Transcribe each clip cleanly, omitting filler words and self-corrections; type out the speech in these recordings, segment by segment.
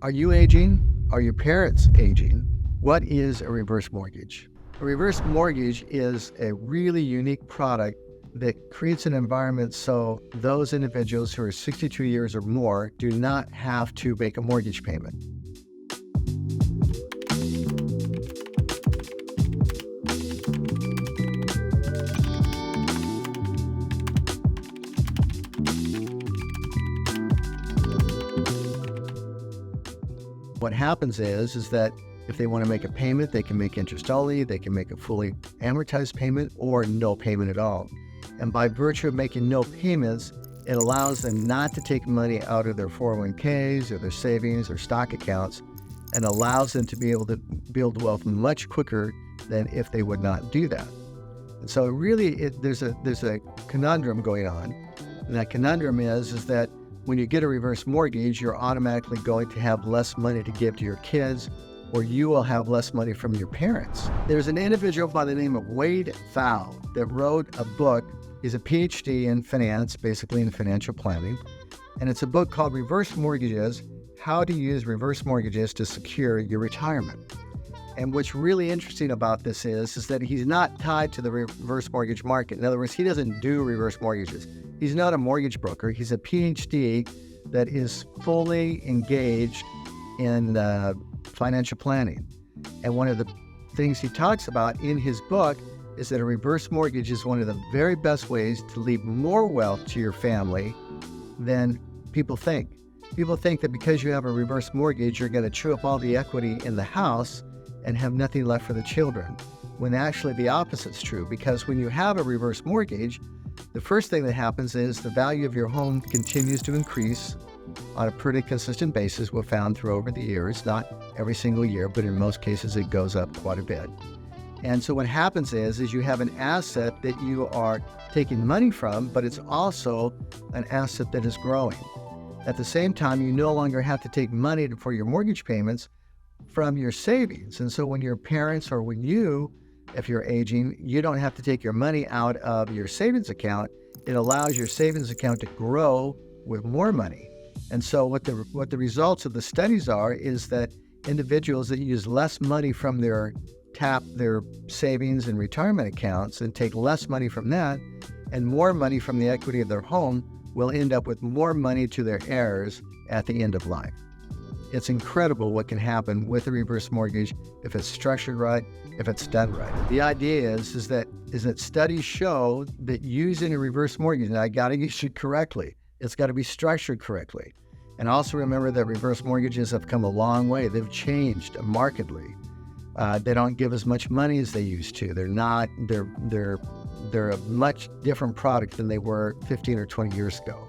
Are you aging? Are your parents aging? What is a reverse mortgage? A reverse mortgage is a really unique product that creates an environment so those individuals who are 62 years or more do not have to make a mortgage payment. What happens is that if they want to make a payment, they can make interest only, they can make a fully amortized payment, or no payment at all. And by virtue of making no payments, it allows them not to take money out of their 401ks or their savings or stock accounts, and allows them to be able to build wealth much quicker than if they would not do that. And so really, there's a conundrum going on. And that conundrum is that when you get a reverse mortgage, you're automatically going to have less money to give to your kids, or you will have less money from your parents. There's an individual by the name of Wade Pfau that wrote a book. He's a PhD in finance, basically in financial planning. And it's a book called Reverse Mortgages: How to Use Reverse Mortgages to Secure Your Retirement. And what's really interesting about this is that he's not tied to the reverse mortgage market. In other words, he doesn't do reverse mortgages. He's not a mortgage broker. He's a PhD that is fully engaged in financial planning. And one of the things he talks about in his book is that a reverse mortgage is one of the very best ways to leave more wealth to your family than people think. People think that because you have a reverse mortgage, you're going to chew up all the equity in the house and have nothing left for the children, when actually the opposite's true. Because when you have a reverse mortgage, the first thing that happens is the value of your home continues to increase on a pretty consistent basis. We've found through over the years, not every single year, but in most cases it goes up quite a bit. And so what happens is you have an asset that you are taking money from, but it's also an asset that is growing. At the same time, you no longer have to take money for your mortgage payments from your savings. And so when your parents, or when you, if you're aging, you don't have to take your money out of your savings account. It allows your savings account to grow with more money. And so what the results of the studies are is that individuals that use less money from their savings and retirement accounts and take less money from that and more money from the equity of their home will end up with more money to their heirs at the end of life. It's incredible what can happen with a reverse mortgage if it's structured right, if it's done right. The idea is that studies show that using a reverse mortgage, and I got to use it correctly, it's got to be structured correctly. And also remember that reverse mortgages have come a long way. They've changed markedly. They don't give as much money as they used to. They're a much different product than they were 15 or 20 years ago.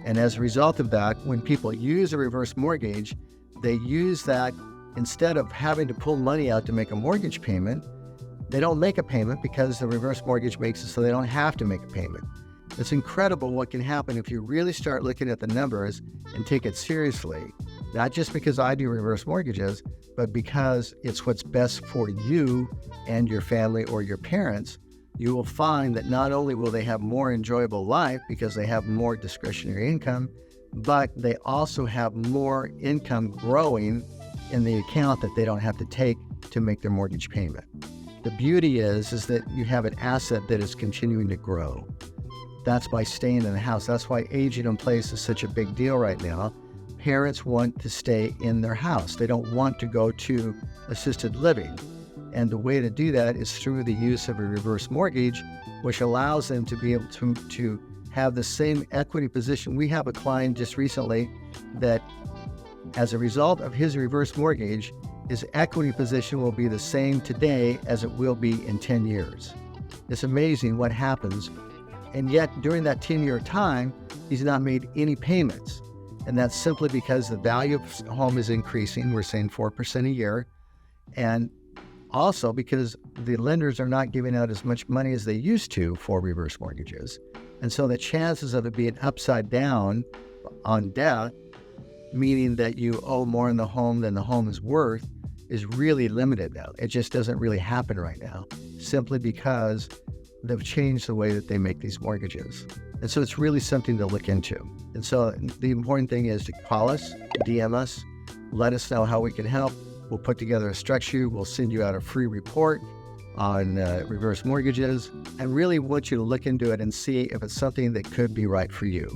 And as a result of that, when people use a reverse mortgage, they use that instead of having to pull money out to make a mortgage payment. They don't make a payment because the reverse mortgage makes it so they don't have to make a payment. It's incredible what can happen if you really start looking at the numbers and take it seriously, not just because I do reverse mortgages, but because it's what's best for you and your family or your parents. You will find that not only will they have more enjoyable life because they have more discretionary income, but they also have more income growing in the account that they don't have to take to make their mortgage payment. The beauty is that you have an asset that is continuing to grow. That's by staying in the house. That's why aging in place is such a big deal right now. Parents want to stay in their house. They don't want to go to assisted living. And the way to do that is through the use of a reverse mortgage, which allows them to be able to have the same equity position. We have a client just recently that, as a result of his reverse mortgage, his equity position will be the same today as it will be in 10 years. It's amazing what happens. And yet, during that 10-year time, he's not made any payments. And that's simply because the value of the home is increasing. We're saying 4% a year. And also because the lenders are not giving out as much money as they used to for reverse mortgages. And so the chances of it being upside down on death, meaning that you owe more in the home than the home is worth, is really limited now. It just doesn't really happen right now, simply because they've changed the way that they make these mortgages. And so it's really something to look into. And so the important thing is to call us, DM us, let us know how we can help. We'll put together a structure. We'll send you out a free report on reverse mortgages, and really want you to look into it and see if it's something that could be right for you.